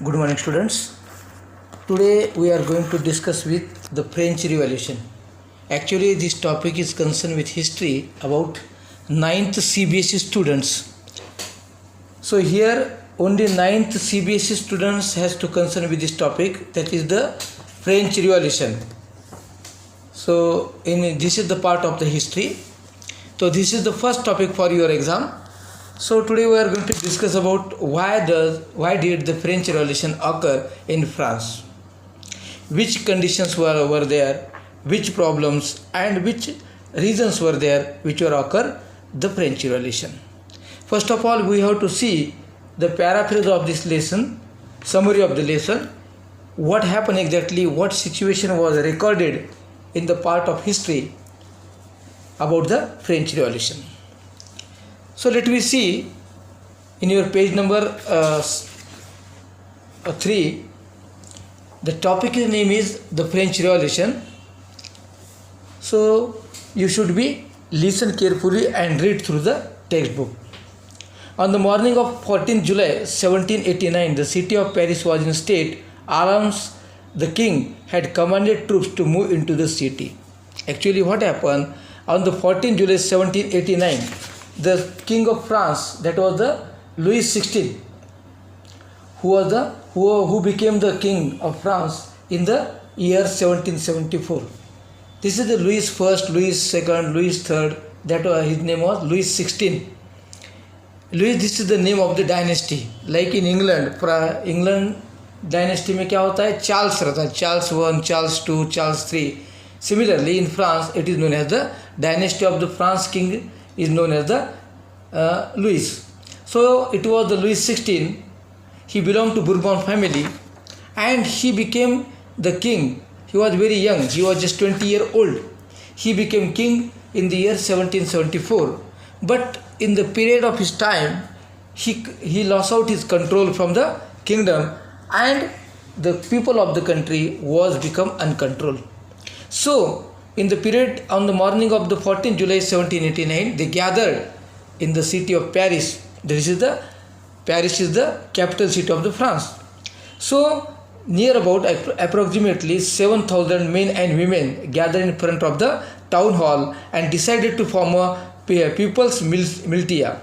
Good morning, students. Today we are going to discuss with the French Revolution. Actually, this topic is concerned with history about 9th CBSE students. So here only 9th CBSE students has to concern with this topic, that is the French Revolution. So this is the part of the history. So this is the first topic for your exam. So today we are going to discuss about why did the French Revolution occur in France, which conditions were there, which problems and which reasons were there which were occur the French Revolution. First of all, we have to see the paraphrase of this lesson, summary of the lesson, what happened exactly, what situation was recorded in the part of history about the French Revolution. So let me see in your page number 3, the topic name is the French Revolution. So you should be listen carefully and read through the textbook. On the morning of 14 July 1789, the city of Paris was in state alarms. The king had commanded troops to move into the city. Actually, what happened on the 14 July 1789? The king of France, that was the Louis XVI, who became the king of France in the year 1774. This is the Louis I, Louis II, Louis III. His name was Louis XVI. Louis, this is the name of the dynasty. Like in England, England dynasty में क्या होता है? Charles रहता है. Charles I, Charles II, Charles III. Similarly, in France, it is known as the dynasty of the France king is known as the Louis. So it was the Louis XVI. He belonged to Bourbon family and he became the king. He was very young. He was just 20-year-old. He became king in the year 1774. But in the period of his time, he lost out his control from the kingdom and the people of the country was become uncontrolled. So in the period on the morning of the 14 July 1789, they gathered in the city of Paris. Paris is the capital city of the France. So near about approximately 7,000 men and women gathered in front of the town hall and decided to form a people's militia.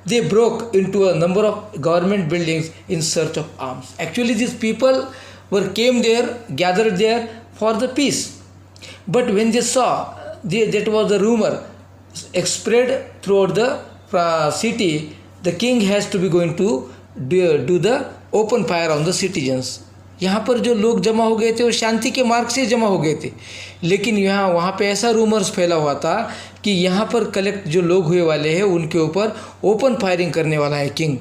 They broke into a number of government buildings in search of arms. Actually, these people came there, gathered there for the peace. But when they saw, that was the rumor spread throughout the city, the king has to be going to do the open fire on the citizens. यहाँ पर जो लोग जमा हो गए थे वो शांति के मार्ग से जमा हो गए थे, लेकिन वहाँ पे ऐसा रूमर्स फैला हुआ था कि यहाँ पर कलेक्ट जो लोग हुए वाले हैं उनके ऊपर ओपन फायरिंग करने वाला है किंग.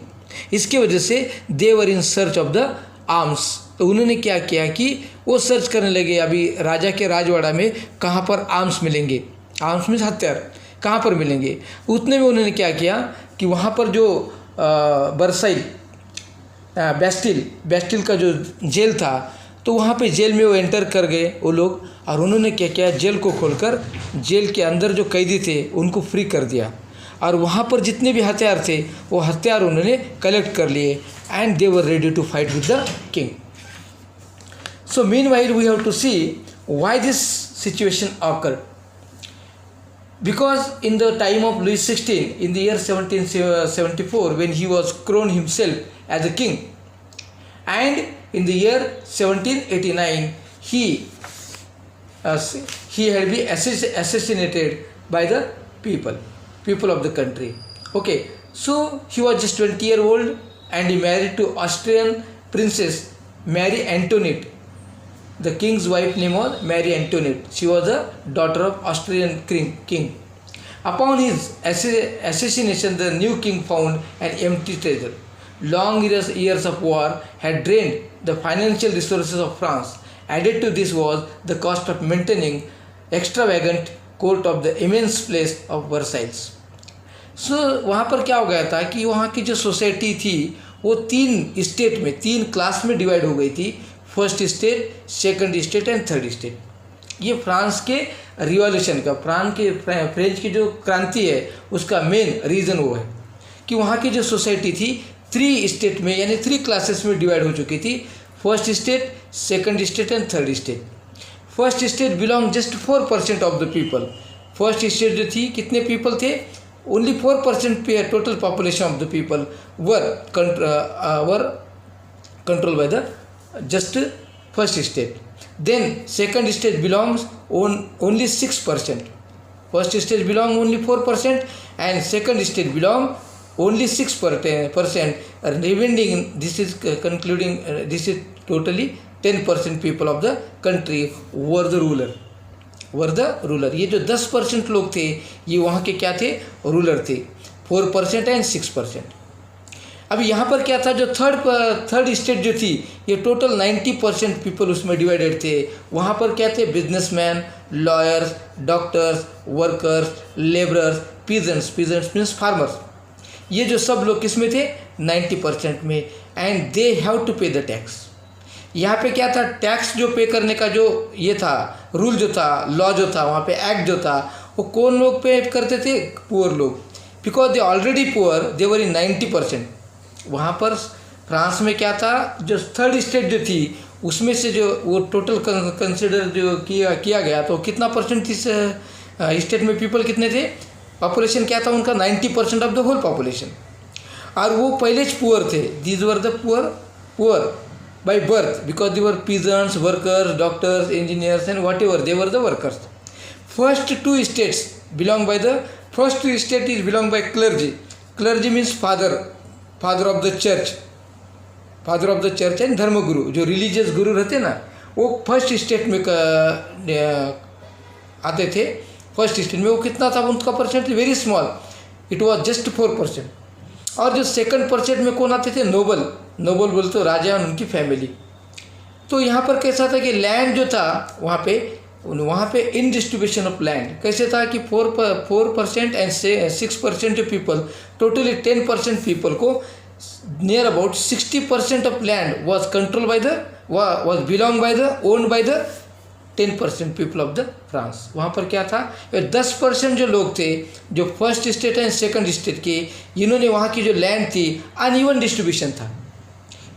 इसके वजह से they were in search of the arms. तो उन्होंने क्या किया कि वो सर्च करने लगे अभी राजा के राजवाड़ा में कहाँ पर आर्म्स मिलेंगे. आर्म्स में हथियार कहाँ पर मिलेंगे. उतने में उन्होंने क्या किया कि वहाँ पर जो बरसाइल बेस्टिल का जो जेल था, तो वहाँ पे जेल में वो एंटर कर गए वो लोग और उन्होंने क्या किया, जेल को खोलकर जेल के अंदर जो कैदी थे उनको फ्री कर दिया और वहाँ पर जितने भी हथियार थे वो हथियार उन्होंने कलेक्ट कर लिए and they were ready to fight with the king. So meanwhile we have to see why this situation occurred. Because in the time of Louis XVI, in the year 1774, when he was crowned himself as a king, and in the year 1789, he had been assassinated by the people of the country. Okay, so he was just 20-year-old and he married to Austrian princess Marie Antoinette. The king's wife name was Marie Antoinette. She was the daughter of Austrian king. Upon his assassination, the new king found an empty treasure. Long years of war had drained the financial resources of France. Added to this was the cost of maintaining extravagant court of the immense place of Versailles. So वहाँ पर क्या हो गया था कि वहाँ की जो सोसाइटी थी वो 3 स्टेट में 3 क्लास में डिवाइड हो गई थी. First state, second state and third state. ये फ्रांस के रिवॉल्यूशन का फ्रेंच की जो क्रांति है उसका मेन रीज़न वो है कि वहाँ की जो सोसाइटी थी 3 स्टेट में यानी 3 क्लासेस में डिवाइड हो चुकी थी। First state, second state and third state. First state belong just 4% of the people. First state जो थी कितने पीपल थे? ओनली 4% पे total population of the people were control by the just first state. Then second state belongs only 6%। First state belong only 4% and second state belong only 6%. Remaining, this is concluding, this is totally 10% people of the country were the ruler. ये जो 10% लोग थे ये वहाँ के क्या थे? Ruler थे। 4% एंड 6%। अब यहाँ पर क्या था? जो थर्ड स्टेट जो थी ये टोटल 90% पीपल उसमें डिवाइडेड थे। वहाँ पर क्या थे? Businessman, lawyers, doctors, workers, labourers, peasants means farmers. ये जो सब लोग किस में थे? 90% में। एंड दे हैव टू पे द टैक्स। यहाँ पे क्या था? टैक्स जो पे करने का जो ये था, रूल जो था, लॉ जो था, वहाँ पे एक्ट जो था, वो कौन लोग पे करते थे? पुअर लोग। Because they already poor, they were इन 90%। वहाँ पर फ्रांस में क्या था? जो थर्ड स्टेट जो थी उसमें से जो वो टोटल कंसिडर जो किया गया तो कितना परसेंट इस स्टेट में पीपल कितने थे? पॉपुलेशन क्या था उनका? 90% ऑफ द होल पॉपुलेशन। और वो पहले पुअर थे। These were the poor by birth because they were peasants, workers, doctors, engineers and whatever they were the workers. First 2 states belong by the first state is belong by clergy means father of the church and धर्मगुरु। जो religious गुरु रहते ना वो first state में आते थे। First state में वो कितना था उनका percent? Very small, it was just 4%। और जो सेकंड परसेंट में कौन आते थे? नोबल बोलते तो राजा और उनकी फैमिली। तो यहाँ पर कैसा था कि लैंड जो था वहाँ पे इन डिस्ट्रीब्यूशन ऑफ लैंड कैसे था कि 4% एंड 6% पीपल, टोटली 10% पीपल को near about 60% of land was control by the was belong by the owned by the 10% people of the France. वहाँ पर क्या था? 10% जो लोग थे जो first state and second state के, इन्होंने वहाँ की जो लैंड थी अनइवन डिस्ट्रीब्यूशन था।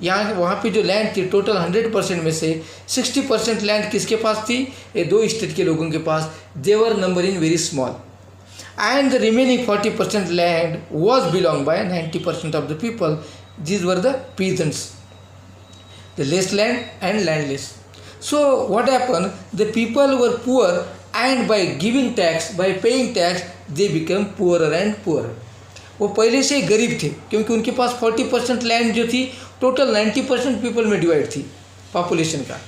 यहाँ वहाँ पे जो लैंड थी टोटल 100% में से 60% लैंड किसके पास थी? ये 2 स्टेट के लोगों के पास। Their number in very small and the remaining 40% land was belong by 90% of the people. These were the peasants, the less land and landless. So what happened? The people were poor and by giving tax, by paying tax, they became poorer and poorer. वो पहले से ही गरीब थे क्योंकि उनके पास 40% land जो थी total 90% people में डिवाइड थी पॉपुलेशन का,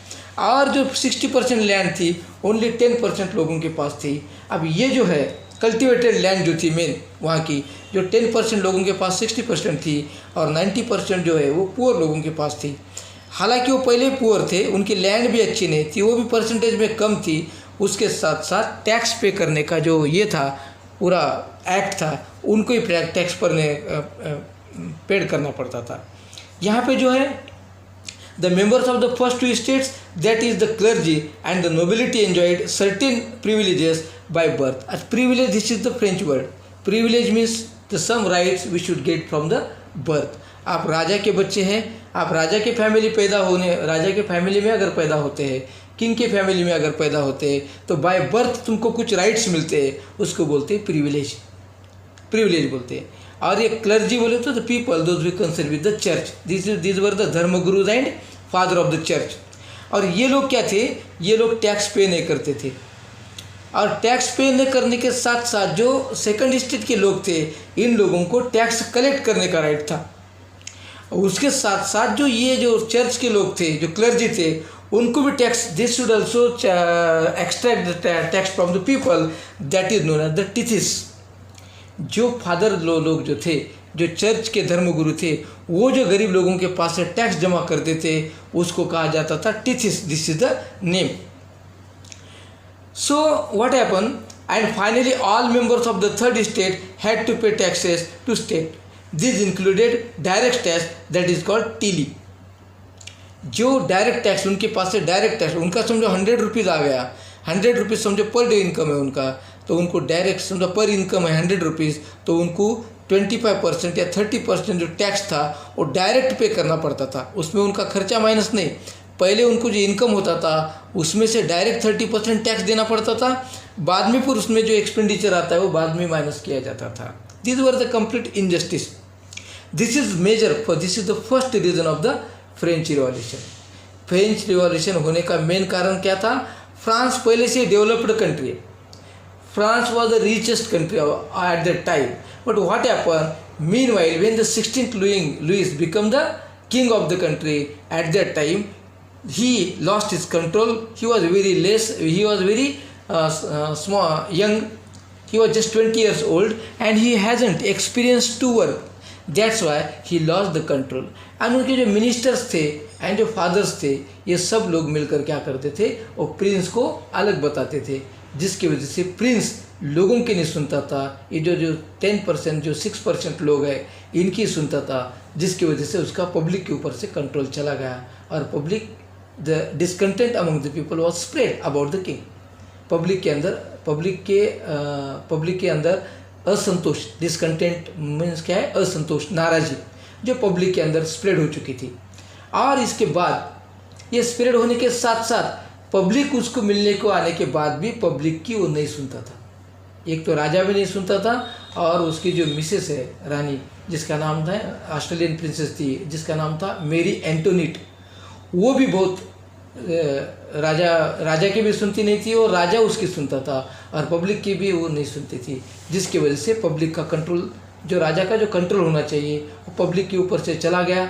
और जो 60% लैंड थी ओनली 10% लोगों के पास थी। अब ये जो है कल्टिवेटेड लैंड जो थी मेन वहाँ की, जो 10% लोगों के पास 60% थी और 90% जो है वो पुअर लोगों के पास थी। हालांकि वो पहले पुअर थे, उनकी लैंड भी अच्छी नहीं थी, वो भी परसेंटेज में कम थी। उसके साथ साथ टैक्स पे करने का जो ये था पूरा एक्ट था, उनको ही टैक्स पर पेड करना पड़ता था। यहाँ पे जो है the members of the first 2 states that is the clergy and the nobility enjoyed certain privileges by birth. Privilege, this is the French word. Privilege means the some rights we should get from the birth. आप राजा के बच्चे हैं, आप राजा के family में अगर पैदा होते हैं, किंग के फैमिली में अगर पैदा होते हैं तो बाय बर्थ तुमको कुछ राइट्स मिलते हैं, उसको बोलते हैं प्रिविलेज बोलते हैं। और ये क्लर्जी बोले तो the people those we concern with the church, this were the धर्मगुरुज and father of the church. और ये लोग क्या थे? ये लोग टैक्स पे नहीं करते थे, और टैक्स पे न करने के साथ साथ जो सेकंड स्टेट के लोग थे, इन लोगों को टैक्स कलेक्ट करने का राइट था। उसके साथ साथ जो ये जो चर्च के लोग थे, जो क्लर्जी थे, उनको भी tax, this should also extract the tax from the people, that is known as the tithes. जो फादर लोग जो थे, जो चर्च के धर्मगुरु थे, वो जो गरीब लोगों के पास से टैक्स जमा करते थे उसको कहा जाता था tithes. This is the name. So what happen? And finally all members of the third state had to pay taxes to state. This included direct tax that is called taille. जो direct tax उनके पास से direct tax, उनका समझो 100 rupees आ गया, 100 rupees समझो per day income है उनका, तो उनको डायरेक्ट समझो पर इनकम है 100 रुपीज़, तो उनको 25% या 30% जो टैक्स था वो डायरेक्ट पे करना पड़ता था, उसमें उनका खर्चा माइनस नहीं, पहले उनको जो इनकम होता था उसमें से डायरेक्ट 30% टैक्स देना पड़ता था, बाद में फिर उसमें जो एक्सपेंडिचर आता है वो बाद में माइनस किया जाता था। This were the complete injustice. This is major for this is the first reason of the French revolution. French revolution होने का मेन कारण क्या था? फ्रांस पहले से डेवलप्ड कंट्री है, France was the richest country at that time. But what happened? Meanwhile, when the 16th Louis became the king of the country, at that time, he lost his control. He was very small, young. He was just 20 years old and he hasn't experienced to work. That's why he lost the control. And उनके जो ministers थे and जो fathers थे, ये सब लोग मिलकर क्या करते थे? वो प्रिंस को अलग बताते थे, जिसकी वजह से प्रिंस लोगों की नहीं सुनता था। ये जो 10% जो 6% लोग हैं इनकी सुनता था, जिसकी वजह से उसका पब्लिक के ऊपर से कंट्रोल चला गया और the discontent among the people was spread about the king. Public के अंदर असंतोष, डिसकंटेंट मीन्स क्या है? असंतोष, नाराज़ी, जो पब्लिक के अंदर स्प्रेड हो चुकी थी। और इसके बाद ये स्प्रेड होने के साथ साथ पब्लिक उसको मिलने को आने के बाद भी पब्लिक की वो नहीं सुनता था। एक तो राजा भी नहीं सुनता था और उसकी जो मिसेस है रानी, जिसका नाम था, ऑस्ट्रेलियन प्रिंसेस थी जिसका नाम था मेरी एंटोनीट, वो भी बहुत राजा की भी सुनती नहीं थी और राजा उसकी सुनता था और पब्लिक की भी वो नहीं सुनती थी, जिसकी वजह से पब्लिक का कंट्रोल, जो राजा का जो कंट्रोल होना चाहिए वो पब्लिक के ऊपर से चला गया।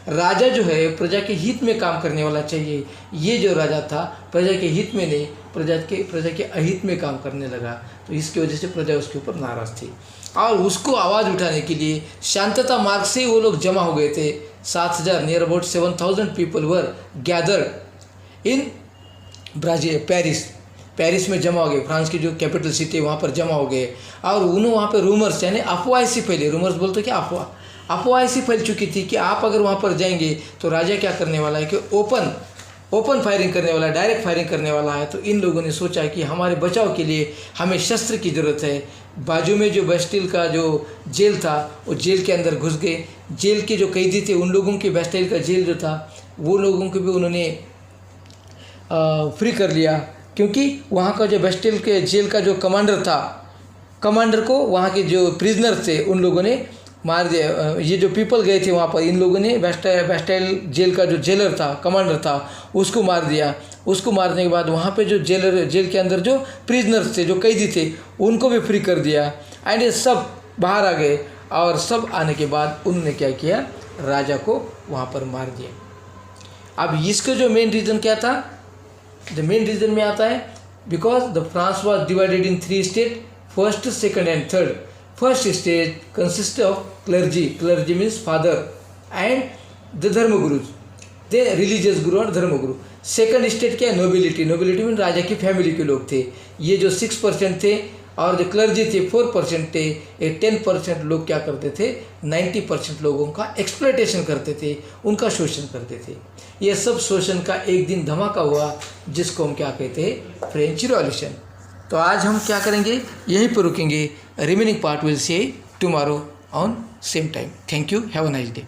राजा जो है प्रजा के हित में काम करने वाला चाहिए, ये जो राजा था प्रजा के हित में नहीं, प्रजा के अहित में काम करने लगा। तो इसकी वजह से प्रजा उसके ऊपर नाराज़ थी और उसको आवाज़ उठाने के लिए शांतता मार्ग से वो लोग जमा हो गए थे। 7,000 near about 7,000 people were gathered in Paris में जमा हो गए। फ्रांस की जो कैपिटल सिटी है वहाँ पर जमा हो गए और उन्होंने वहाँ पर रूमर्स, यानी अफवाह ऐसी फैली, रूमर्स बोलते क्या, अफवाह ऐसी फैल चुकी थी कि आप अगर वहाँ पर जाएंगे तो राजा क्या करने वाला है कि ओपन फायरिंग करने वाला है, डायरेक्ट फायरिंग करने वाला है। तो इन लोगों ने सोचा कि हमारे बचाव के लिए हमें शस्त्र की ज़रूरत है। बाजू में जो बेस्टिल का जो जेल था वो जेल के अंदर घुस गए। जेल के जो कैदी थे उन लोगों की, बेस्टिल का जेल जो था वो लोगों को भी उन्होंने फ्री कर लिया, क्योंकि वहाँ का जो बेस्टिल के जेल का जो कमांडर को वहाँ के जो प्रिजनर थे उन लोगों ने मार दिया। ये जो पीपल गए थे वहाँ पर, इन लोगों ने बेस्टाइल जेल का जो जेलर था, कमांडर था, उसको मार दिया। उसको मारने के बाद वहाँ पे जो जेल के अंदर जो प्रिजनर्स थे, जो कैदी थे, उनको भी फ्री कर दिया एंड ये सब बाहर आ गए। और सब आने के बाद उन्होंने क्या किया, राजा को वहाँ पर मार दिया। अब इसका जो मेन रीज़न क्या था? द मेन रीज़न में आता है because the France was divided in 3 state, first, second and third. First stage consists of clergy. Clergy means father and the dharma gurus, the religious guru और धर्म गुरु। Second state क्या है? Nobility. Nobility mean राजा की family के लोग थे। ये जो 6% थे और जो क्लर्जी थे 4% थे। ये 10% लोग क्या करते थे? 90% लोगों का एक्सप्लॉयटेशन करते थे, उनका शोषण करते थे। ये सब शोषण का एक दिन धमाका हुआ, जिसको हम क्या कहते हैं? French revolution. तो आज हम क्या करेंगे? यहीं पर रुकेंगे। Remaining part will see tomorrow on same time. Thank you, have a nice day.